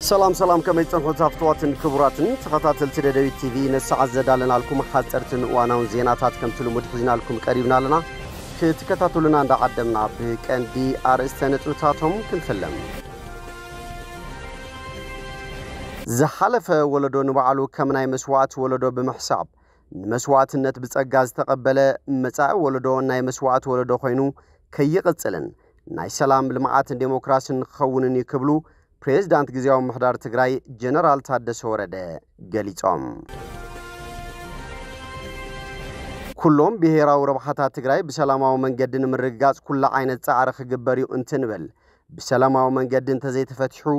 سلام كما يتصنحوا تفتواتن كبراتن تخطاتل تدوي تي في نسعة زدالنا لكم حاضرتن واناون زيناتات كم تلو مدخزنا لكم قريبنا لنا كتكتاتلنا عند عدمنا بكاندي ارستنت وتاتهم كنفلم زحلف ولدو نبعلو كمناي مسوات ولدو بمحساب مسوات النت بتسقاز تقبل مصاع ولدو ناي مسوات ولدو خوينو كيقصلن ناي سلام لمعات ديمقراسي خونن يكبلو بريزيدنت غزياو محدار تግራይ جنرال ታደሰ ወረደ ገሊጾም ኩሎም ብሔራዊ ረብሓታት ትግራይ በሰላማዊ መንገድን ምርጋጽ ኩሉ ዓይነት ጻዕሪ ክግበሪው እንትንበል በሰላማዊ መንገድን ተዘይተፈትሑ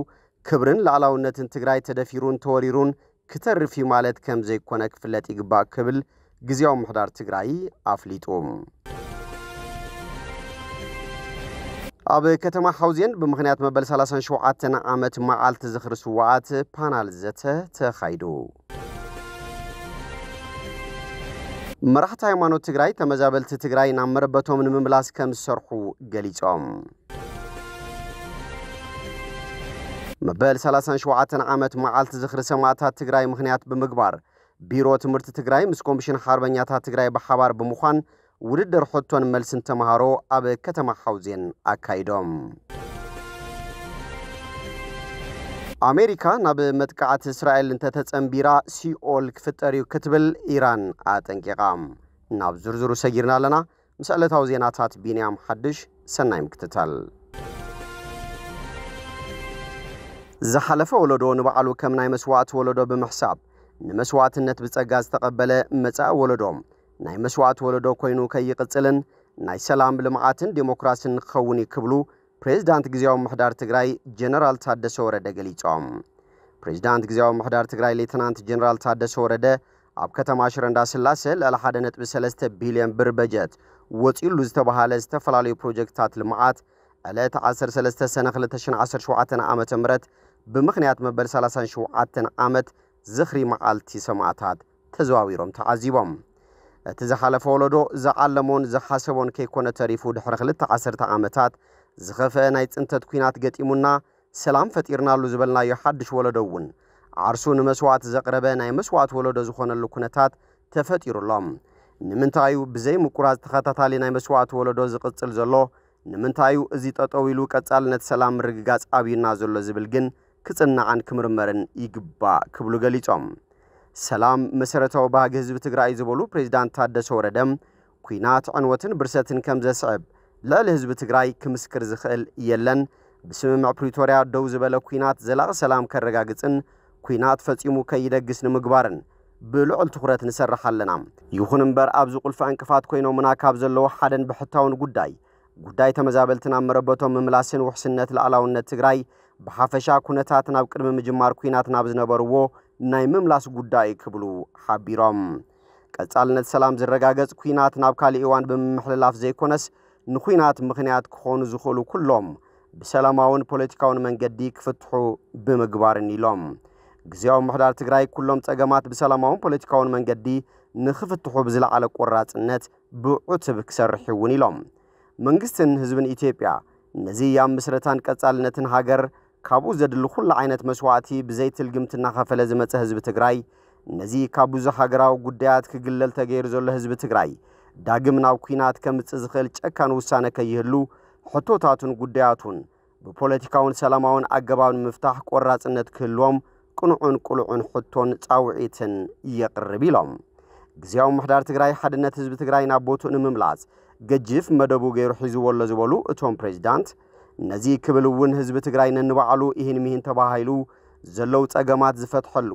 ክብርን ላዕላውነትን ትግራይ ተደፊሩን ተወሪሩን ከተርፊ ማለት ከም ዘይኮነ ክፍለጥ ይግባእ ክብል ግዝያው محدار ትግራይ አፍሊጦም أب كتما حوزين بمخنيات مبل 37 عامت معالت زخر سوات بانال زته تخايدو مرحت هيمانو تግራይ تمزابلت تግራይ نامربتهم نمملاس كم سرحو قليصهم مبل 37 عامت معالت زخر سماعات تግራይ مخنيات بمغبار بيرو تمرت تግራይ مسكومشن حربنياتا تግራይ بحبار بمخان ውድድር ሆቶን መልስን ተማሃሮ አበ ከተማ ሐውዜን አካይዶም አሜሪካ ናብ መጥቃዓት እስራኤል ተተጸምቢራ ሲኦል ክፍጠሪው ክትብል ኢራን አጠንቂቃም ናብ ዝርዝሩ ሰጊርና ለና መስአለታው ዜናታት ቢንያም ሐድሽ ሰናይ ምክትታል ዘሐለፈ ወለዶ ንባዓሉ ከምናይ መስዋዕት ወለዶ በመሕሳብ ንመስዋዕትነት በጸጋዝ ተቀበለ መጻ ወለዶም ናይ መስዋዕት ወለዶ ኮይኑ ከይቅጽልን ናይ ሰላም ልምዓትን ዲሞክራሲን ኸውኒ ክብሉ ፕሬዝዳንት ግዝያው محدار ትግራይ ጀነራል ታደሰ ወረደ ገሊጾም ፕሬዝዳንት ግዝያው محدار ትግራይ ሌተናንት ጀነራል ታደሰ ወረደ ኣብ ከተማ ሽረንዳ ስላሴ ለ1.3 ቢልዮን ብር በጀት ወጪሉ ዝተባሃለ ዝተፈላልዩ ፕሮጀክታት ልምዓት ዕለት 13 ሰነ 2017 ዓመተ ምህረት ብምኽንያት መበል 37 ዓመት ዝኽሪ መዓልቲ ሰማዕታት ተዘዋዊሮም ተዓዚቦም تزحلف ولدو زعلمون زحاسبون كيكون تاريفو دحر 12 عامتات زخفه ناي ጽንተት ኩናት ገጢሙና ሰላም ፈጢርናሉ ዝበልና ይሐድሽ ወለዶውን ዓርሱን መስዋዕት ዘቅረበ ናይ መስዋዕት ወለዶ ዝኾነሉ ኩነታት ተፈጢሩሎም ንምንታዩ ብዘይ ምቁራዝ ተኸታታሊ ናይ መስዋዕት ወለዶ ዝቅጽል ዘሎ ንምንታዩ እዚ ጠጠዊሉ ቀጻልነት ሰላም ርግጋጽ አብይና ዘሎ ዝብል ግን ክጽናዓን ክምርመርን ይግባእ ክብሉ ገሊጾም سلام مسرتو باغ حزب تግራይ ዝበሉ ፕሬዝዳንት ታደሰ ወረደም ኩናት ዕንወትን ብርሰትን ከም ዘስዕብ ለህዝብ ትግራይ ክምስክር ዝኽእል የለን በስምምዕ ፕሪቶሪያ ደው ዝበለ ኩናት ዘላቕ ሰላም ከረጋግጽን ኩናት ፈጺሙ ከይደግስ ንምግባርን ብልዑል ትኹረት ንሰርሓለና ይኹን እምበር ኣብዚ ቁልፍ እንቅፋት ኮይኖምና ካብ ዘለዎ ሓደን ብሕታውን ጉዳይ ተመዛበልትና መረበቶም መምላስን ውሕስነት ለዓላውነት ትግራይ በሐፈሻ ኩነታት ናብ ቅድመ ምጅማር ኩናት ናብ ዝነበርዎ ናይ መምላስ ጉዳይ ክብሉ ሓቢሮም ቀጻልነት ሰላም ዝረጋገጽ ኩናት ናብ ካሊ ኢዋን በመሕለላፍ ዘይኮነስ ንኩናት ምኽንያት ክኾኑ ዝኽእሉ ኩሎም በሰላማውን ፖለቲካውን መንገዲ ክፍትሑ ብምግባርን ኢሎም ግዝያው محدار ትግራይ ኩሎም ጸገማት በሰላማውን ፖለቲካውን መንገዲ ንኽፍትሑ ብዝለዓለ ቆራጽነት ብዑትብ ክሰርሕውን ኢሎም መንግስትን ህዝብን ኢትዮጵያ ነዚ ያም ምስረታን ቀጻልነትን ሃገር ካቡ ዘድሉ ኩሉ ዓይነት መስዋዕቲ ብዘይትል ግምትና ኸፈለ ዝመጸ ህዝብ ትግራይ ነዚ ካቡ ዘሃገራው ጉዳያት ክግለል ተገይር ዘሎ ህዝብ ትግራይ ዳግም ናብ ኩናት ከምጽ ዝኽእል ጨካን ውሳነ ከይህሉ ሕቶታቱን ጉዳያቱን በፖለቲካውን ሰላማውን አገባብን መፍታሕ ቆራጽነት ክህልዎም ቁልዑን ሕቶን ጻውዒትን ይቅርብ ኢሎም ግዝያው محدار ትግራይ ሓድነት ህዝብ ትግራይ ናብ ቦቱን ምምላጽ ገጅፍ መደቡ ገይሩ ሒዙ ወሎ ዝበሉ እቶም ፕሬዝዳንት ነዚ ክብልውን ህዝብ ትግራይ ነንባዓሉ ይህን ሚህን ተባሃይሉ ዘለው ጸገማት ዝፈትሐሉ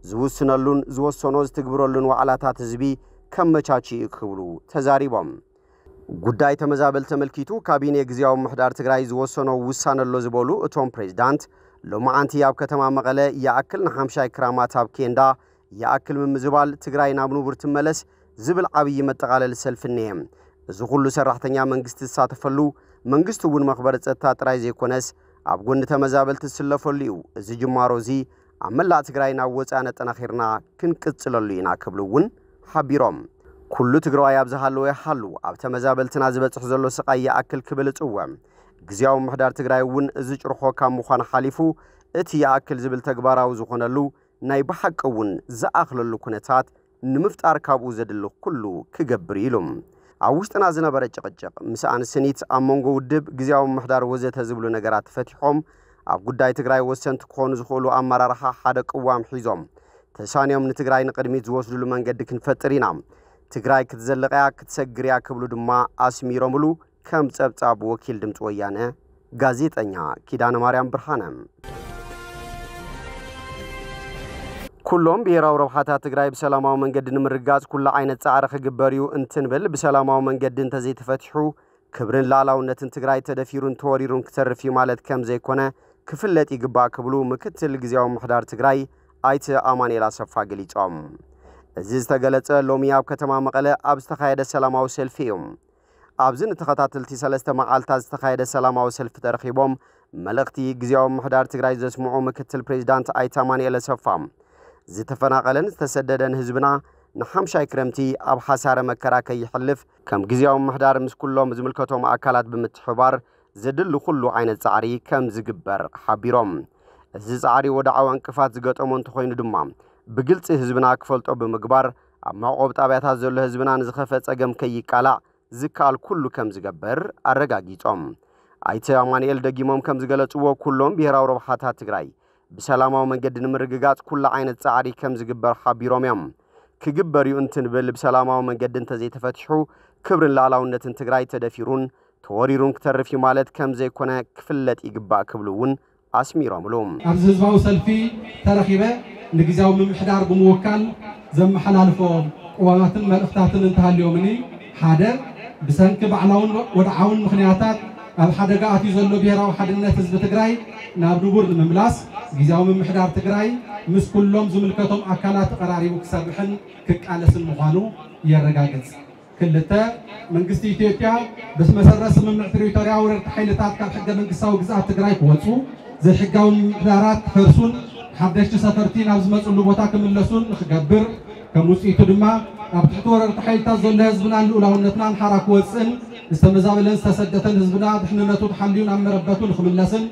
ዝውስነሉን ዝወሰኖ ዝትግብረሉን ወዓላታት ህዝቢ ከመቻቺ ክብሉ ተዛሪቦም ጉዳይ ተመዛበል ተመልኪቱ ካቢኔ ግዝያው محدار ትግራይ ዝወሰኖ ውሳነሎ ዝበሉ እቶም ፕሬዝዳንት ሎማዓንቲ ያብ ከተማ መቀለ ያአክል ን50 ክራማት ኣብ ኬንዳ ያአክል ምምዝባል ትግራይ ናብ ንቡር ትመለስ ዝብል ዓብይ መጠቃለል ሰልፍነም እዚ ሁሉ ሰራሕተኛ መንግስት ተሳተፈሉ መንግስቱ ውን መخبر ጸጥታ ጥራይ ዘይኮነስ ኣብ ጎን ተመዛበልት ስለፈሉ እዚ ጅማሮዚ አመላ ትግራይ ናብ ወጻነ ጠናኺርና ክንቅጽለሉ ኢና ክብሉውን ሓቢሮም ኩሉ ትግራይ ኣብዛሃለው ይሓሉ ኣብ ተመዛበልትና ዝበጽሕ ዘሎ ስቃይ ያአክል ክብል ጽወም ግዝያው محدار ትግራይ ውን እዚ ጭርሖ ካብ ምዃን ሓሊፉ እቲ ያክል ዝብል ተግባራዊ ዝኾነሉ ናይ በሐቀውን ዘኣኽለሉ ኩነታት ንምፍጣር ካብኡ ዘድሉ ኩሉ ክገብር ኢሎም ኣብ ውሽጥና ዝነበረ ጭቅጭቅ ምስ አንስኒት ኣብ መንጎ ውድብ ግዚያዊ ምሕዳር ወዘተ ዝብሉ ነገራት ፈቲሖም ኣብ ጉዳይ ትግራይ ወሰንቲ ክኾኑ ዝኽእሉ ኣመራርሓ ሓደ ቅዋም ሒዞም ተሳንዮም ንትግራይ ንቅድሚት ዝወስድሉ መንገዲ ክንፈጥር ኢና ትግራይ ክትዘለቀያ ክትሰግርያ ክብሉ ድማ ኣስሚሮምሉ ከም ጸብጻብ ወኪል ድምጽ ወያነ ጋዜጠኛ ኪዳነ ማርያም ብርሃነ ኩሎም ብሄራዊ ረብሓታት ትግራይ በሰላማዊ መንገዲ ንምርጋጽ ኩሉ ዓይነት ጻዕሪ ክግበርዩ እንትንብል በሰላማዊ መንገዲ እንተዘይተፈትሑ ክብርን ላዕላውነትን ትግራይ ተደፊሩን ተወሪሩን ክተርፊ ማለት ከም ዘይኮነ ክፍለጥ ይግባእ ክብሉ ምክትል ግዚያዊ ምሕዳር ትግራይ ኣይተ ኣማኑኤል ኣሰፋ ገሊጾም እዚ ዝተገለጸ ሎሚ ኣብ ከተማ መቐለ ኣብ ዝተኻየደ ሰላማዊ ሰልፊ እዩ ኣብዚ ንተኸታተልቲ 3 መዓልታት ዝተኻየደ ሰላማዊ ሰልፊ ተረኺቦም መልእኽቲ ግዚያዊ ምሕዳር ትግራይ ዘስምዑ ምክትል ፕሬዝዳንት ኣይተ ኣማኑኤል ኣሰፋ ዝተፈናቀለን ዝተሰደደን ህዝብና ንሓምሻይ ክረምቲ ኣብ ሓሳረ መከራ ከይሕልፍ ከም ግዚያዊ ምሕዳር ምስ ኩሎም ዝምልከቶም ኣካላት ብምትሕባር ዘድሉ ኩሉ ዓይነት ጻዕሪ ከም ዝግበር ሓቢሮም እዚ ጻዕሪ ወድዓዊ እንቅፋት ዝገጠሞ እንተኾይኑ ድማ ብግልጽ ህዝብና ክፈልጦ ብምግባር ኣብ ማዕቆብ ጣብያታት ዘሎ ህዝብና ንዝኸፈ ጸገም ከይቃላዕ ዝካል ኩሉ ከም ዝገበር ኣረጋጊጾም ኣይተ ኣማኑኤል ደጊሞም ከም ዝገለጽዎ ኩሎም ብሄራዊ ረብሓታት ትግራይ በሰላማዊ መንገዲ ንምርግጋጽ ኩሉ ዓይነት ጻዕሪ ከም ዝግበር ሓቢሮም እዮም ክግበርዩ እንትንብል በሰላማዊ መንገዲ እንተዘይተፈትሑ ክብርን ላዕላውነትን ትግራይ ተደፊሩን ተወሪሩን ክተርፊ ማለት ከም ዘይኮነ ክፍለጥ ይግባእ ክብሉውን ኣስሚሮምሉ ኣብዚ ህዝባዊ ሰልፊ ተረኺበ ንግዚያዊ ምምሕዳር ብምውካል ዘመሓላልፎ ቅዋማትን መልእኽታትን እንተሃልዮምኒ ሓደ ብሰንኪ ባዕላውን ወድዓውን ምኽንያታት ኣብ ሓደጋ ኣትዩ ዘሎ ብሄራዊ ሓድነት ህዝቢ ትግራይ ናብ ንቡር ንምምላስ ግዚያዊ ምምሕዳር ትግራይ ምስ ኩሎም ዝምልከቶም ኣካላት ተቀራሪቡ ክሰርሕን ክቃለስን ምዃኑ የረጋግጽ ክልተ መንግስቲ ኢትዮጵያ ብመሰረት ስምምዕ ፕሪቶሪያ ወረርቲ ሓይልታት ካብ ሕገ መንግስታዊ ግዝኣት ትግራይ ክወፁ ዘይሕጋዊ ምሕዳራት ክፈርሱን ሓደሽቲ ሰፈርቲ ናብ ዝመጽሉ ቦታ ክምለሱን ክገብር ከም ውጽኢቱ ድማ ኣብ ትሕቲ ወረርቲ ሓይልታት ዘሎ ህዝብና ልኡላውነትና ንሓራ ክወፅእን ዝተመዛበለን ዝተሰደተን ህዝብና ድሕንነቱ ተሓልዩ ናብ መረበቱ ክምለስን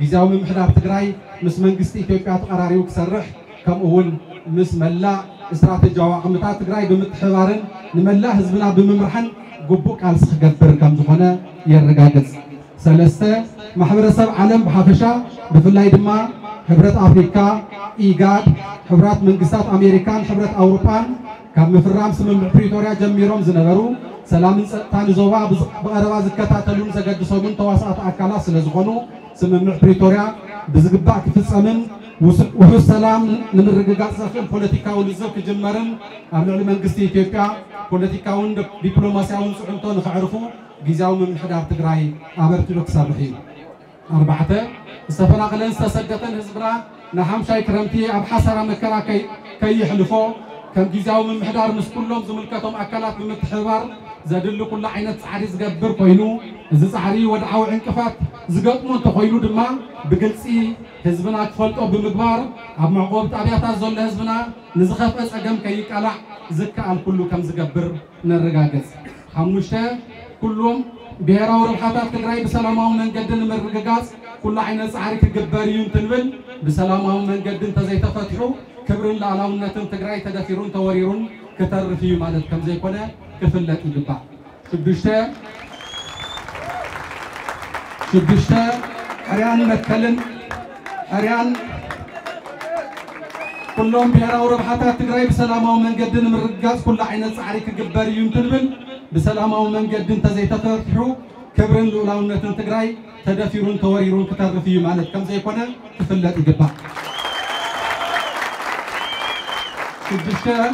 ግዚያዊ ምምሕዳር ትግራይ ምስ መንግስቲ ኢትዮጵያ ተቀራሪቡ ክሰርሕ ከምኡውን ምስ መላእ استراتيجية عقمتات تجري بمتحوارن نملا حزبنا بممرحن جبوك على سخجبر كم زخنا يرجعز ثلاثة محبرة عالم بحافشة بفلاي دما حبرة أفريقيا إيجاد حبرات من قصات أمريكان حبرة أوروبان كم مفرام سمم بريتوريا جميرهم زنبرو سلام تاني زوا بأرواز كتاتلون سجد صومن تواسات أكلاس لزخنو سمم بريتوريا بزجباء في السمن وحسلام نمرجع سافر بوليتيكاون الزوج جمرن عمل من قصتي إثيوبيا بوليتيكاون دبلوماسيون سعودون خعرفوا جزاو من حدار تجري عبرت لك سابحين أربعة استفنا قلنا استسجتن هزبرا نحم شاي كرمتي أبحثر مكرا كي يحلفوا كم جزاو من حدار مسكولهم زملكتهم أكلات بمتحوار زادلو كل عينة عريس جبر قينو زز عري ودعوا عنكفات زقطمون تقينو دما بجلسي حزبنا تفلتوا بمقبار عم معقوب تعبيات زول حزبنا نزخف أجم كي يكلع زكى على كله كم زجبر نرجعز خمسة كلهم بيراو ربحات تجري بسلامة ومن جد نرجعز كل عينة عريك جباريون تنبل بسلامة ومن جد تزاي تفتحوا كبرون لعلاونا تجري تدفيرون توريرون كتر فيه مالت كم زي كنا كفلة يجبع شبشتا أريان متكلم أريان كلهم بيراو ربحات تجري بسلامة ومن جد نرجعز كل عينة عريك جباريون تنبل بسلامة ومن جد تزاي تفتحوا كبرون لعلاونا تجري تدفيرون توريرون كتر فيه مالت كم زي كنا كفلة يجبع شبشتا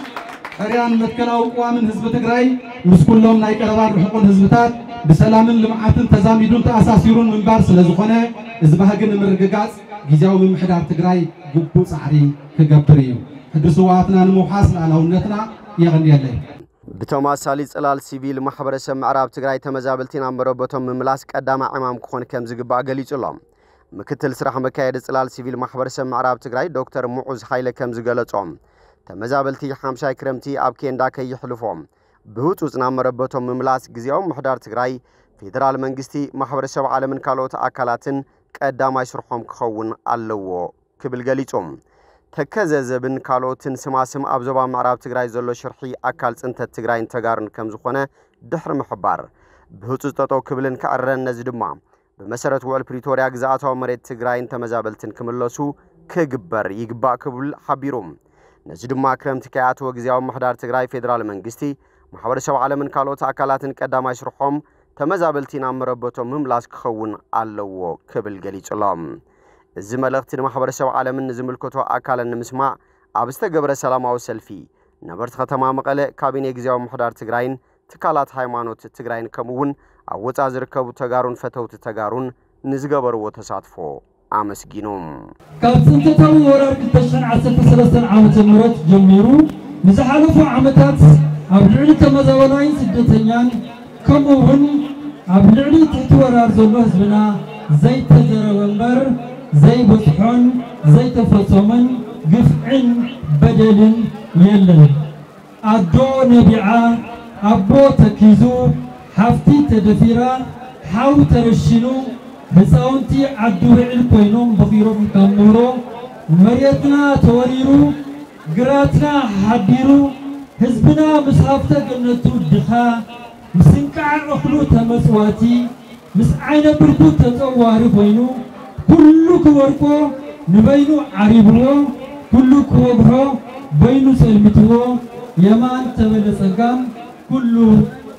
أريان متكلاو قوامن حزب تجري مسكولهم نايك أربعة حقوق حزبتات بسلام لمعاتن تزاميدون تأساسيرون من بارس لزخنة إزبها جن مرجعات جزاو من محدار تجري جبوا صحري كجبريو حدثواتنا المحاسن على ونتنا يغني عليه بتوماس ساليس الال سيفيل محبرة معراب تجري تمزابلتين عم بربطهم من ملاسك قدام عمام كون كم زجبا قليل لهم مكتل سرح مكايد الال سيفيل محبرة معراب تجري دكتور معوز حيلة كم زجلتهم تمزابلتي حمشاي كرمتي أبكين داك يحلفهم بهوتوز نامربطهم مملاس جزياو محدار تجري فيدرال منجستي محور الشبع على من كالوت أكلاتن ቀዳማይ ስርሖም ክኸውን ኣለዎ ክብል ገሊጾም ተከዘዘብን ካልኦትን ስማስም ኣብ ዞባ ምዕራብ ትግራይ ዘሎ ሽርሒ ኣካል ጽንተት ትግራይን ተጋርን ከም ዝኾነ ድሕሪ ምሕባር ብህጹጽ ጠጠው ክብልን ከዕረን ነዚ ድማ በመሰረት ውዕል ፕሪቶሪያ ግዛኣታዊ መሬት ትግራይን ተመዛበልትን ክምለሱ ክግበር ይግባእ ክብል ሓቢሮም ነዚ ድማ ክረምቲ ከያተወ ግዚያዊ ምሕዳር ትግራይ ፌደራል መንግስቲ ማሕበረሰብ ዓለምን ካልኦት ኣካላትን ቀዳማይ ስርሖም ተመዛበልቲና መረበቶም ምምላስ ክኸውን ኣለዎ ክብል ገሊጹሎም እዚ መልእኽቲ ማሕበረሰብ ዓለምን ዝምልከቶ ኣካልን ንምስማዕ ኣብ ዝተገብረ ሰላማዊ ሰልፊ ነበርቲ ከተማ መቐለ ካቢኔ ግዚያዊ ምሕዳር ትግራይን ትካላት ሃይማኖት ትግራይን ከምኡውን ኣብ ወጻኢ ዝርከቡ ተጋሩን ፈተውቲ ተጋሩን ንዝገበርዎ ተሳትፎ ኣመስጊኖም ካብ ጽንተታዊ ወራር 2013 ዓመተ ምህረት ጀሚሩ ንዝሓለፉ ዓመታት ኣብ ልዕሊ ተመዛበላይን ስደተኛን ከምኡውን ኣብ ልዕሊ ትሕቲ ወራር ዘሎ ህዝብና ዘይተዘረበ እምበር ዘይበፅሖን ዘይተፈጸመን ግፍዕን በደልን የለን ኣዶ ነቢዓ ኣቦ ተኪዙ ሓፍቲ ተደፊራ ሓው ተረሽኑ ህፃውንቲ ዓዱ ብዕል ኮይኖም በኺሮም ከምሮ መሬትና ተወሪሩ ግራትና ሓዲሩ ህዝብና ምስ ሃፍተ ገነቱ ድኻ ምስንቃዕ እኽሉ ተመጽዋቲ ምስ ዓይነ ብርቱ ተጸዋሪ ኮይኑ ኩሉ ክወርቆ ንበይኑ ዓሪብዎ ኩሉ ክወግሖ በይኑ ሰልምትዎ የማን ተበለጸጋም ኩሉ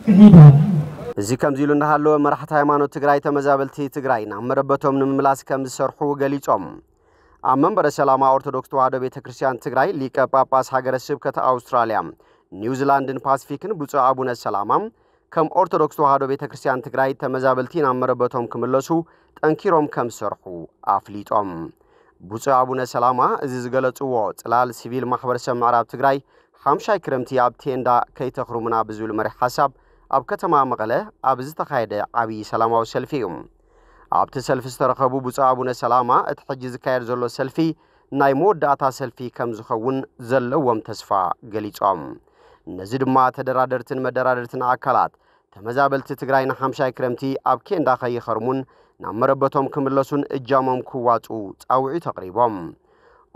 ክሒዶ እዚ ከምዚሉ እንዳሃለወ መራሕቲ ሃይማኖት ትግራይ ተመዛበልቲ ትግራይ ናብ መረበቶም ንምምላስ ከም ዝሰርሑ ገሊጾም ኣብ መንበረ ሰላማ ኦርቶዶክስ ተዋህዶ ቤተክርስትያን ትግራይ ሊቀ ጳጳስ ሃገረ ስብከተ ኣውስትራልያ ኒውዚላንድን ፓሲፊክን ብፁዕ አቡነ ሰላማ ከም ኦርቶዶክስ ተዋህዶ ቤተክርስትያን ትግራይ ተመዛበልቲ ናብ መረበቶም ክምለሱ ጠንኪሮም ከም ዝሰርሑ ኣፍሊጦም ብፁዕ አቡነ ሰላማ እዚ ዝገለጽዎ ጽላል ሲቪል ማሕበረሰብ ምዕራብ ትግራይ 5 ክረምቲ ኣብ ቴንዳ ከይተኽሩምና ብዝብል መሪሕ ሓሳብ ኣብ ከተማ መቐለ ኣብ ዝተኻየደ ዓብይ ሰላማዊ ሰልፊ እዩ ኣብቲ ሰልፊ ዝተረኸቡ ብፁዕ አቡነ ሰላማ እቲ ሕጂ ዝካየድ ዘሎ ሰልፊ ናይ መወዳእታ ሰልፊ ከም ዝኸውን ዘለዎም ተስፋ ገሊጾም ነዚ ድማ ተደራደርትን መደራደርትን ኣካላት ተመዛበልቲ ትግራይ ን5 ክረምቲ ኣብ ኬንዳ ከይኸርሙን ናብ መረበቶም ክምለሱን እጃሞም ክዋጹ ጻውዒት ተቕሪቦም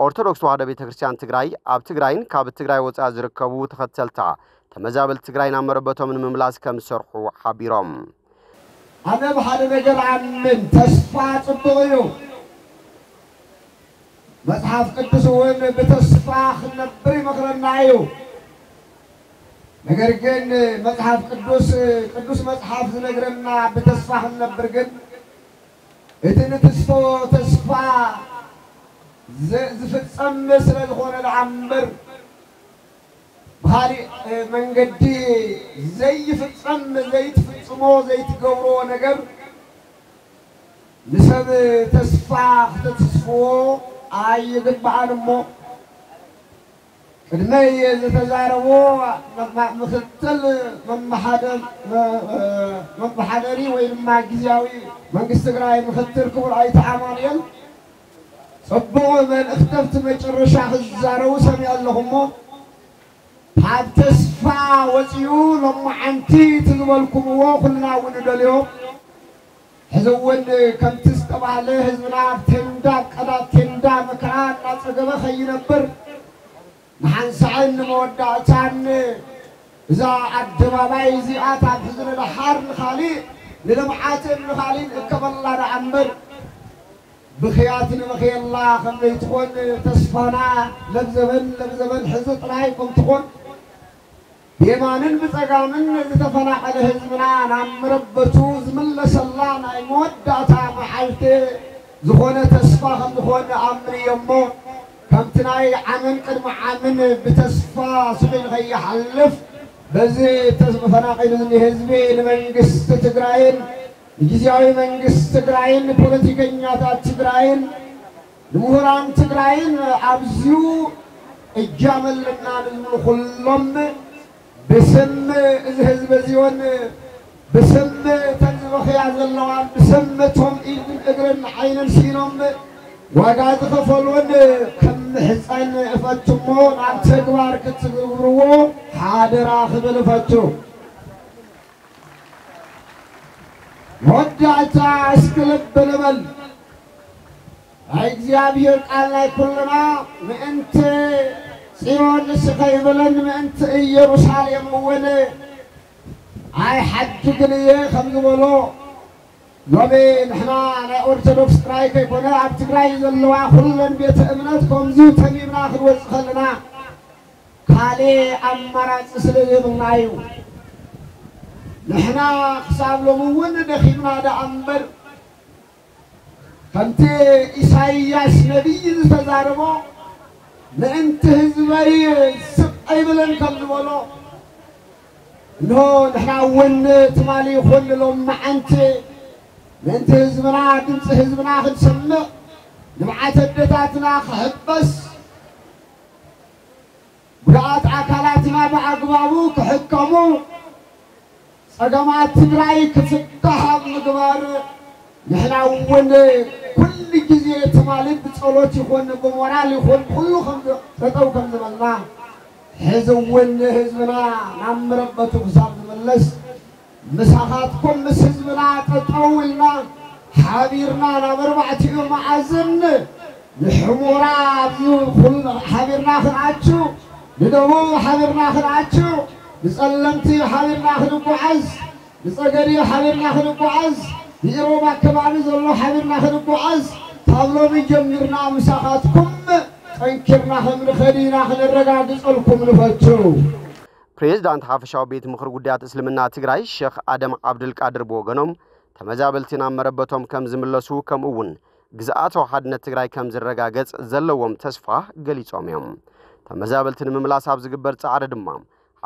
ኦርቶዶክስ ተዋህዶ ቤተክርስትያን ትግራይ ኣብ ትግራይን ካብ ትግራይ ወጻኢ ዝርከቡ ተኸተልታ ተመዛበልቲ ትግራይ ናብ መረበቶም ንምምላስ ከም ዝሰርሑ ሓቢሮም ኣነ ብሓደ ነገር ኣምን ተስፋ ጽቡቕ እዩ መጽሓፍ ቅዱስ እውን ብተስፋ ክነብር ይመክረና እዩ ነገር ግን መጽሐፍ ቅዱስ መጽሐፍ ዝነግረና በተስፋ ክነብር ግን እትን ተስፋ ዝፍጸም ስለ ዝኾነ ለዓምር بخاري من قدي زي فتصم زي تفتصمو زي تقورو نقر نسب تسفاح تتصفو اي يقبع نمو المي تزاربو مختل من محادري ويلما قزياوي من قستقراي مختل كبر اي تعامانيا صبو من اختفت مجرشا خزارو سمي اللهمو هاد تسفا وزيو لما عنتي تزولكم وكلنا وندليو حزون كم تستبع له حزبنا تندا قدا تندا مكان ناصقبه خينبر محن سعين مودعتان اذا عدباباي زيات حزن الحار الخالي للمعات الخالي كبل عمر بخياتنا بخي الله خلي تكون تسفانا لبزبن حزب رايكم تكون يمانن بصقامن زتفنا على حزبنا نعم ربتو زملس الله ناي مودعتا محلته زخونه تسفا خم زخونه امر يمو كمتناي عمن قدم عمن بتسفا سبيل غي حلف بزي تسفنا قيدن حزبي لمنግስት ትግራይን ጊዜያዊ መንግስት ትግራይን ፖለቲከኛታት ትግራይን ምሁራን ትግራይን አብዚው እጃመልና ሁሉም بسم الحزب زيون بسم تنزبخ يعزلوان بسمتهم إذن اقرن عين سينهم وقاد خفلون كم حسين فتمون عن تقوار كتقبروا حادر آخذ فتو ودعتا اسكلب بلبل እግዚአብሔር ቃል ላይ ኩልና ምእንት ጽዮን ስኸይ ብለን ምእንት ኢየሩሳሌም ወለ አይ ሐጅ ግልየ ከምዝበሎ ሎቤ ንሕና ናይ ኦርቶዶክስ ጥራይ ከይኮነ ኣብ ትግራይ ዘለዋ ኩለን ቤተ እምነት ከምዚ ተሚምና ክንወፅእ ከለና ካሊእ ኣማራፂ ስለዘይብልና እዩ ንሕና ክሳብ ሎሚ እውን ደኺምና ዳኣ እምበር ከምቲ ኢሳይያስ ነቢይ ዝተዛረቦ ምእንቲ ህዝበይ ስቕ ኣይብለን ከም ዝበሎ እንሆ ንሕና እውን ትማሊ ይኹን ሎም መዓንቲ ምእንቲ ህዝብና ድምፂ ህዝብና ክንሰምዕ ልምዓት ኣዴታትና ክሕበስ ጉድኣት ኣካላትና ብኣግባቡ ክሕከሙ ፀገማት ትግራይ ክትፍታሕ ኣብ ምግባር ንሕና እውን ኩሉ ግዜ ትማሊ ብፀሎት ይኹን ብሞራል ይኹን ኩሉ ጠጠው ከም ዝበልና ሕዚ እውን ህዝብና ናብ መረበቱ ክሳብ ዝመለስ ምሳኻትኩም ምስ ህዝብና ጠጠው ኢልና ሓቢርና ናብ 4 መዓዝን ንሕሙራ ኩሉ ሓቢርና ክንኣችሁ ንደቡብ ሓቢርና ክንኣችሁ ንፀለምቲ ሓቢርና ክንጓዓዝ ንፀገሪ ሓቢርና ክንጓዓዝ ንኢሮብ ኣከባቢ ዘሎ ሓቢርና ክንጓዓዝ ካብ ሎሚ ጀሚርና ምሳኻትኩም ጠንኪርና ክንኸድ ኢና ክንረጋግፀልኩም ንፈቱ ፕሬዝዳንት ሓፈሻዊ ቤት ምክሪ ጉዳያት እስልምና ትግራይ ሼክ ኣደም ዓብድልቃድር ብወገኖም ተመዛበልቲና መረበቶም ከም ዝምለሱ ከምኡ እውን ግዝኣታዊ ሓድነት ትግራይ ከም ዝረጋገጽ ዘለዎም ተስፋ ገሊጾም እዮም ተመዛበልቲ ንምምላስ ኣብ ዝግበር ጻዕሪ ድማ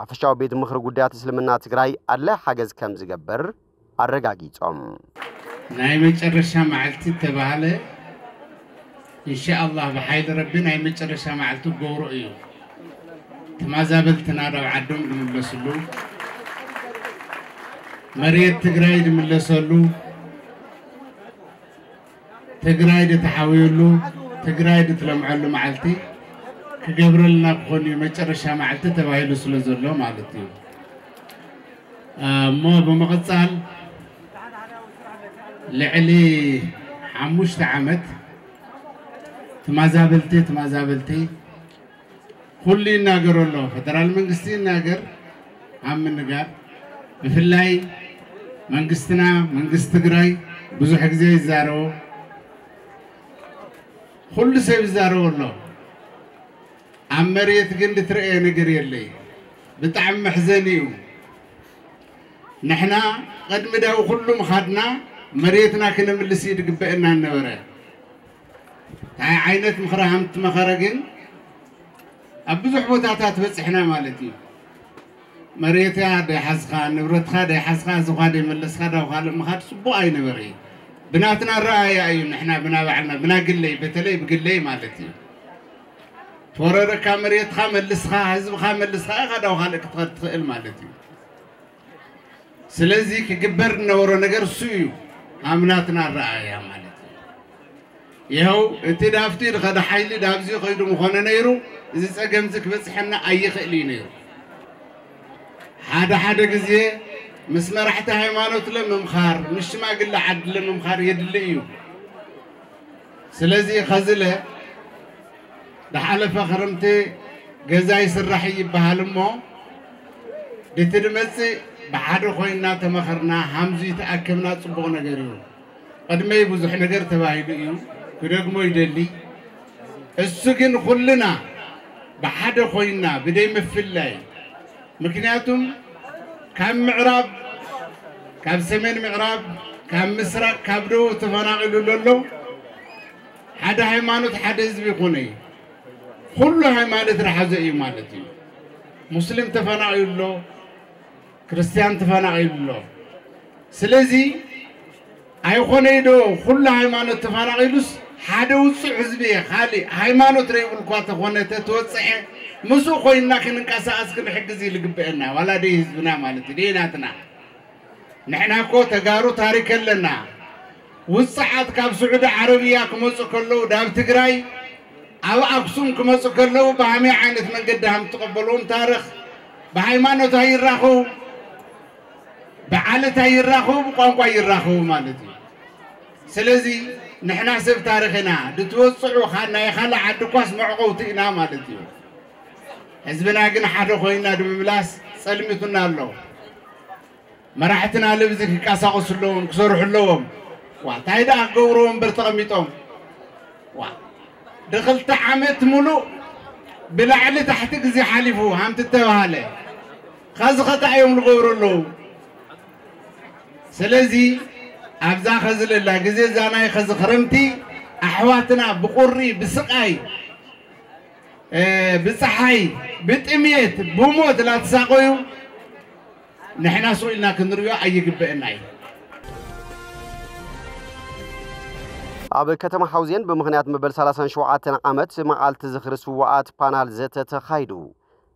ሓፈሻዊ ቤት ምክሪ ጉዳያት እስልምና ትግራይ ኣለ ሓገዝ ከም ዝገበር ኣረጋጊጾም ናይ መጨረሻ መዓልቲ ተባሃለ ኢንሻአላህ በሓይል ረቢ ናይ መጨረሻ መዓልቲ ገብሮ እዩ ተመዛበልትና ዳብ ዓዶም ዝምለስሉ መሬት ትግራይ ዝምለሰሉ ትግራይ ተሓዊሉ ትግራይ ትለምዐሉ መዓልቲ ክገብረልና ክኾን መጨረሻ መዓልቲ ተባሂሉ ስለዘሎ ማለት እዩ እሞ በመቐጻል ልዕሊ 5 ዓመት ተመዛበልቲ ሁሉ ይናገራሉ ፌደራል መንግስት ይናገር አምንጋር በፍላይ መንግስትና መንግስት ትግራይ ብዙ ጊዜ ይዛረው ሁሉ ሰው ይዛረውሎ አመሬት ግን ልትረኤ ነገር የለይ በጣም محزنيو نحنا قدم داو كلهم خدنا مريتنا كنا ملسي دغبئنا نبره تاع عينت مخرهمت مخرجن ابزح بوتاتا تبصحنا مالتي مريتها دي حسخا نبرتها دي حسخا زغادي ملسخا داو خالق مخاد صبو اي نبري بناتنا الرأي اي نحنا بنا بعنا بنا قلي بتلي بقلي مالتي توررك مريتها ملسخا حزبها ملسخا غداو خالق تخيل مالتي سلازي كجبر نورو نجر سويو عملاتنا الرأي مالتي يهو انت دافتي خد حيلي دابزي خيدو مخونه نيرو إذا سأجمزك بس حنا أي خلي نيرو حدا جزيه مسمار حتى هيمانوت لم مخار مش ما قل عد لم مخار يدليو سلازي خزله ده حلف خرمتي جزاي سرحي بهالمو دتدمسي بعد خوينا تمخرنا حمزي تأكمنا صبغنا جريو قد ما يبوزح نجر تباهيديو كرقمو يدلي السجن كلنا بعد خوينا بدي مفلي مكنياتهم كم معراب كم سمين معراب كم مسرق كبدو تفناقلوا لولو حدا هيمانوت حدا حزب يكوني كل هيمانوت راح زي مالتي مسلم تفناقلوا كريستيان تفناقلوا سلازي هيكوني دو كل هيمانوت تفناقلوس حدا وصع حزبي خالي هيمانوت ريبل كوات خونه تتوصح مسو خوينا كننقاسا اسكن حجزي لقبئنا ولا دي حزبنا مالتي ديناتنا نحنا كو تغارو تاريخ لنا وصعات كاب سعود عربيه كمصو كلو داب تግራይ او اكسوم كمصو كلو بهامي عينت منقدهم تقبلون تاريخ بهايمانوت هيراخو بعالت هيراخو بقانقا يراخو مالتي سلازي نحن سب تاريخنا دتوصعوا خلنا يخلى عدكواس معقوتنا مالتيو حزبنا قلنا حدا خوينا دبلاس سلمتنا له مراحتنا لبزك كاساقص لهم كسرح لهم وتايدا قورهم برتقميتهم دخلت عمت ملو بلعلي تحت زي حلفو هم تتوهاله خزخت عيوم الغور له سلازي أبزا خزل الله جزي زانا يخز خرمتي أحواتنا بقري بسقاي بصحي بتأميت بموت لا تساقيو نحنا سوينا كنريو أي جبئنا أب كتم حوزين بمغنيات مبل 37 عامت معالت زخر سواعات بانال زت تخايدو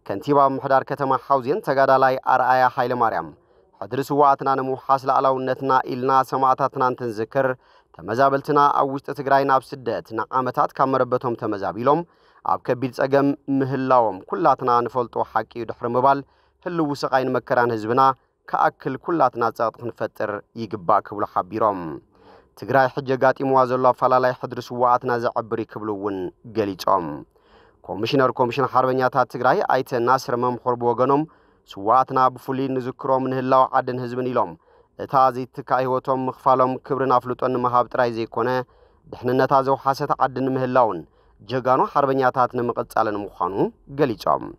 كنتيبا محدار كتم حوزين تقادالاي أرآيا حيل مريم حضر سواعتنا نمو حاصل على ونتنا إلنا سماعتاتنا تنذكر تمزابلتنا أوشت تقراينا بسدت نعامتات كامربتهم تمزابيلهم أب كبير تقم مهلاهم كلاتنا نفلتو حكي دحر مبال هلو وسقاين مكران هزبنا كأكل كلاتنا تغطق نفتر يقباك بلو حبيرهم تقراي حجاقات إمواز الله فلالاي حضر سواعتنا زعبري كبلوون قليتهم كوميشن حربنياتات تقراي آيت ناصر ممحور بوغنهم سواعتنا بفولي نذكرو من هلاو عدن هزبن إلهم تازي تكايوتهم مخفالهم كبرنا فلوتون مهاب ترايزي كونه دحننا تازو حاسة عدن مهلاون جاقانو حربنياتات نمقصالن مخانو قليتهم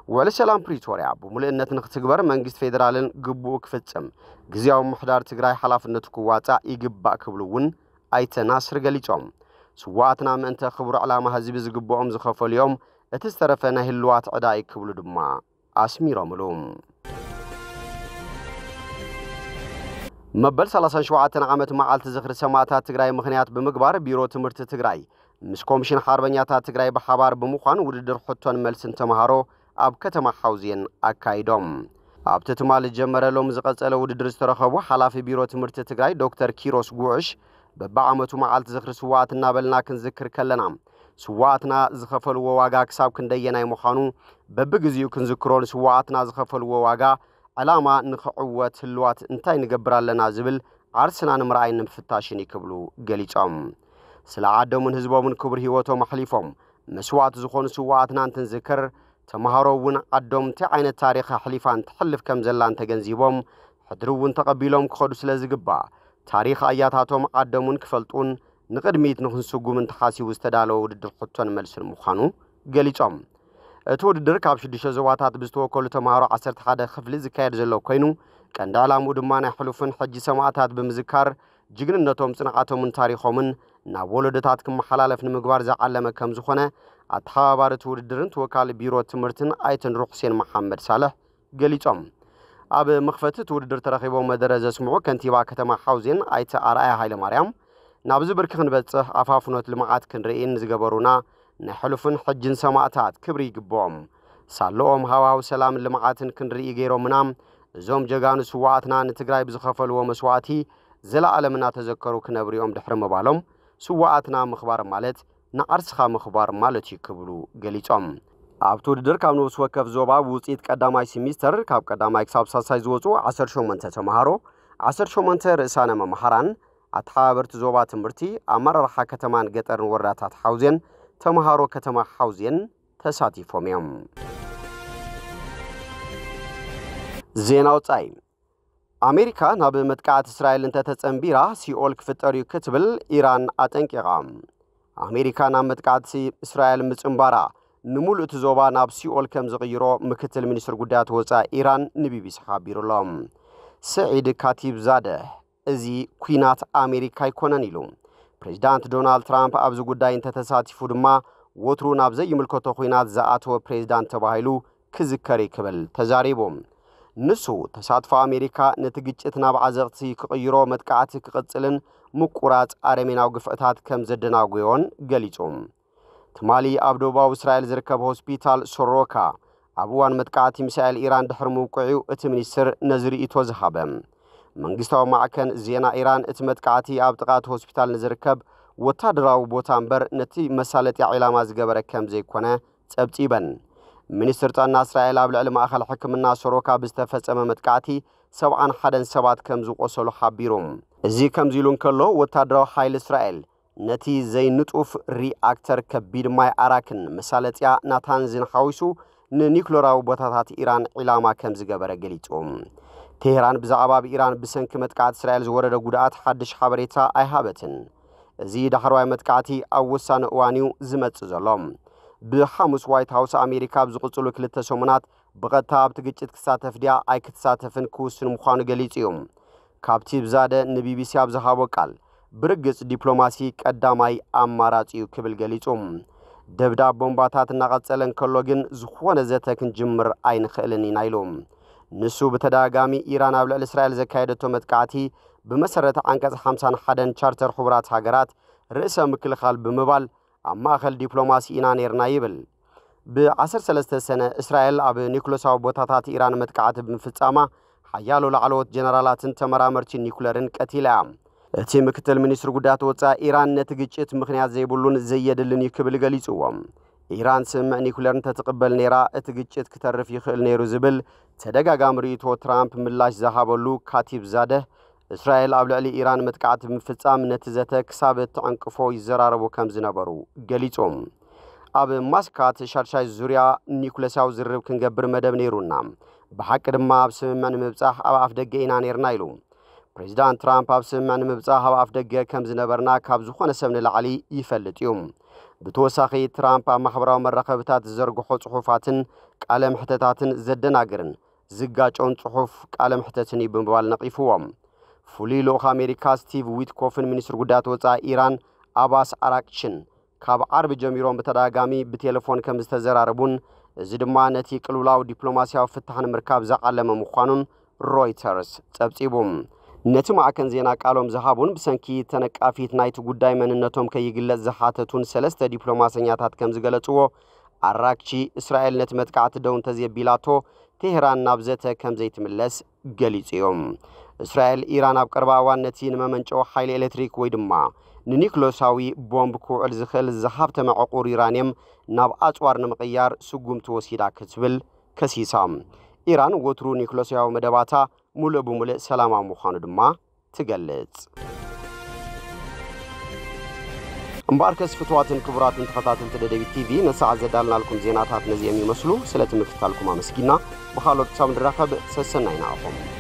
وعلى سلام بريتوريا بملئنة نختقبر منجست فيدرالن قبوك فتسم قزياو محدار تقراي حلافنتو كواتا يقبا كبلوون آيت ناصر قليتهم سواعتنا من انت خبر على مهزي بزقبوهم زخفو اليوم اتسترفنا هلوات عداي كبلو دما أسميرا ملوم مبل 37 عامت معالت زخر سماعتات تقراي مخنيات بمقبار بيرو تمرت تقراي مس كوميشن حربنياتات تقراي بحبار بمخان وددر حطون ملسن تمهارو أب كتما حوزين أكايدوم أب تتمال الجمرلوم زقصل وددر استرخبو حلافي بيرو تمرت تقراي دكتور كيروس قوعش ببعامتو معالت زخر سواعتنا بلنا كنذكر كلنا سواعتنا زخفلو واغا كساب كنديناي مخانو ببغزيو كنذكرون سواعتنا زخفلو واغا علاما نخعوت هلوات انتاي نقبرالنا زبل عرسنا نمرأي نمفتاشين يكبلو قليتهم سلا عادو من هزبو من كبر هيوتو محليفهم مسوات زخون سواعتنا انتنذكر تمهاروون عدوم تعين التاريخ حليفان تحلف كم زلان تجنزيبهم حدروون تقبيلهم كخدو سلازقبا تاريخ آياتاتهم عدومون كفلتون نقدميت نخنسوغو من تحاسي واستدالو ضد الخطون ملس المخانو قليتهم اتود دركاب شديشة زواتات بستوكل تمهارو 11 خفل زكاير زلو كينو كان دعلامو دمانا حلوفن حجي سماعتات بمذكار جغننتهم صنعاتهم من تاريخهم نابولدتات كم حلالف نمقبار زعلم كم زخونه اتحابار توددرن توكال بيرو تمرتن آيتن روحسين محمد صالح قليتهم أب مخفت توددر ترخيبو مدرز اسمعو كنتيبا كتما حوزين آيت آرآيا حيل مريم نابز بركخن بتصح أفافنوت لمعات كنرئين زقبرونا نحلفن حجن سماعتات كبري قبوم سالوهم هواو سلام لمعاتن كنرئي غيرو منام زوم جاقانو سواعتنا نتقراي بزخفل ومسواتي زلا علمنا تذكرو كنبريهم دحر مبالهم سواعتنا مخبار مالت نعرسخا مخبار مالت يكبلو قليتهم أبتو ددر كاب نوس وكف زوبا ووصيت قداماي سيمستر كاب قداماي كساب ساساي زوصو 10 شومنته تمهارو 10 شومنته رئسانه ممحران أتحابرت زوبا تمرتي أمر رحا كتمان قطرن وراتات حوزين تمهارو كتما حوزين تساتي فوميوم زيناو تاي أمريكا ناب متقعت إسرائيل انت تتنبيرا سيول كفتريو كتبل إيران أتنكيغام أمريكا ناب متقعت إسرائيل متنبارا نمول اتزوبا ناب سيول كم زغيرو مكتل منيستر قدات وزا إيران نبي بيسحابيرو لهم سعيد كاتيب زاده ازي كوينات أمريكا يكونن إلوم بريزيدانت دونالد ترامب أبزو قداي انت تساتيفو دما وطرو نابزي يملكوتو خوينات زاعتو بريزيدانت تباهيلو كذكري كبل تزاريبوم نسو تساتفو أمريكا نتجيجت ناب عزغتي كغيرو متقعتي كغتسلن مقورات آرميناو قفقتات كم زدناو قيون قليتوم تمالي أبدوباو إسرائيل زركب هوسبيتال سوروكا أبوان متقعتي مسائل إيران دحر موقعيو اتمنيسر نزري اتوزهابم منجستاو معكن زينا إيران اتمتقعتي أبتقات هوسبيتال نزركب وتادراو بوتانبر نتي مسالتي علامات قبرك كم زي كونه تبتيبن منستر تانا إسرائيل أبلع لمأخل حكمنا سوروكا بستفز متقعتي سبعان حدن سبات كم زو قصلو حبيروم زي كم زيلون كلو وتادراو حايل إسرائيل ነቲ ዘይንጡፍ ሪአክተር ከቢድ ማይ አራክን መሳለጥያ ናታንዝን ሓዊሱ ንኒኩለራዊ ቦታታት ኢራን ኢላማ ከም ዝገበረ ገሊጹም ቴህራን ብዛዕባ ኢራን ብሰንኪ መጥቃዕቲ እስራኤል ዝወረደ ጉድኣት ሓድሽ ሓበሬታ ኣይሃበትን እዚ ዳሕራይ መጥቃዕቲ ኣብ ወሳኒ እዋንዩ ዝመጽእ ዘሎ ብሓሙስ ዋይት ሃውስ ኣሜሪካ ዝቕጽሉ ክልተ ሰሙናት ብቐጥታ ኣብቲ ግጭት ክሳተፍ ድያ ኣይክትሳተፍን ክውስን ምዃኑ ገሊጹ እዩ ካብቲ ብዛደ ንቢቢሲ ኣብ ዝሃቦ ቃል ብርግጽ ዲፕሎማሲ ቀዳማይ ኣማራጺ እዩ ክብል ገሊጹ ደብዳብ ቦምባታት እናቐጸለን ከሎ ግን ዝኾነ ዘተ ክንጅምር ኣይንኽእልን ኢና ኢሉ ንሱ በተደጋጋሚ ኢራን ኣብ ልዕሊ እስራኤል ዘካየደቶ መጥቃዕቲ በመሰረተ አንቀጽ 51 ቻርተር ሕቡራት ሀገራት ርዕሰ ምክልኻል ብምባል ኣብ ማእኸል ዲፕሎማሲ ኢና ነርና ይብል ብ13 ሰነ እስራኤል ኣብ ኒኩለሳዊ ቦታታት ኢራን መጥቃዕቲ ብምፍጻማ ሓያሎ ላዕለዎት ጀነራላትን ተመራመርቲ ኒኩለርን ቀቲላ እቲ ምክትል ሚኒስትር ጉዳያት ወጻኢ ኢራን ነቲ ግጭት ምኽንያት ዘይብሉን ዘየድልን ይክብል ገሊጽዎም ኢራን ስምዕ ኒኩለርን ተተቀበል ነራ እቲ ግጭት ክተርፍ ይኽእል ነይሩ ዝብል ተደጋጋሚ ሪቶ ትራምፕ ምላሽ ዝሃበሉ ካቲብ ዛደ እስራኤል ኣብ ልዕሊ ኢራን መጥቃዕቲ ብምፍጻም ነቲ ዘተ ክሳብ ተዕንቅፎ ይዘራረቡ ከም ዝነበሩ ገሊጾም ኣብ ማስካት ሻርሻይ ዙርያ ኒኩለሳዊ ዝርብ ክንገብር መደብ ነይሩና ብሓቂ ድማ ኣብ ስምምዕ ንምብጻሕ ኣብ ኣፍ ደገ ኢና ነርና ኢሉ ፕሬዚዳንት ትራምፕ ኣብ ስምምዕ ንምብጻሕ ኣብ ኣፍ ደገ ከም ዝነበርና ካብ ዝኾነ ሰብ ንላዕሊ ይፈልጥ እዩ ብተወሳኺ ትራምፕ ኣብ ማሕበራዊ መራኸብታት ዝዘርግሖ ጽሑፋትን ቃለ ምሕተታትን ዘደናግርን ዝጋጮን ጽሑፍ ቃለ ምሕተትን ብምባል ነቂፍዎም ፍሉይ ልኡኽ ኣሜሪካ ስቲቭ ዊትኮፍን ሚኒስትር ጉዳያት ወጻኢ ኢራን ኣባስ አራቅቺን ካብ ዓርቢ ጀሚሮም በተደጋጋሚ ብቴሌፎን ከም ዝተዘራረቡን እዚ ድማ ነቲ ቅልውላዊ ዲፕሎማሲያዊ ፍታሕ ንምርካብ ዝዓለመ ምዃኑን ሮይተርስ ጸብጺቦም ነቲ ማዕከን ዜና ቃሎም ዝሃቡን ብሰንኪ ተነቃፊት ናይቲ ጉዳይ መንነቶም ከይግለጽ ዝሓተቱን ሰለስተ ዲፕሎማሰኛታት ከም ዝገለጽዎ አራቅቺ እስራኤል ነቲ መጥቃዕቲ ደው እንተዘይቢላቶ ቴህራን ናብ ዘተ ከም ዘይትምለስ ገሊጽዮም እስራኤል ኢራን ኣብ ቀረባ እዋን ነቲ ንመመንጨዊ ሓይሊ ኤሌክትሪክ ወይ ድማ ንኒኩለሳዊ ቦምብ ክውዕል ዝኽእል ዝሃብተመ ዕቑር ዩራኒየም ናብ ኣጽዋር ንምቕያር ስጉምቲ ወሲዳ ክትብል ከሲሳም ኢራን ወትሩ ኒኩለሳዊ መደባታ ሙሉእ ብሙሉእ ሰላማዊ ምዃኑ ድማ ትገልጽ እምበር ከስፍትዋትን ክቡራትን ተኸታተልቲ ደደቢት ቲቪ ነሰዓት ዘዳልናልኩም ዜናታት ነዚኦም ይመስሉ ስለቲ ምክትታልኩም ኣመስጊና ብኻልኦት ክሳብ ንራኸብ ሰሰናይና ኢናኹም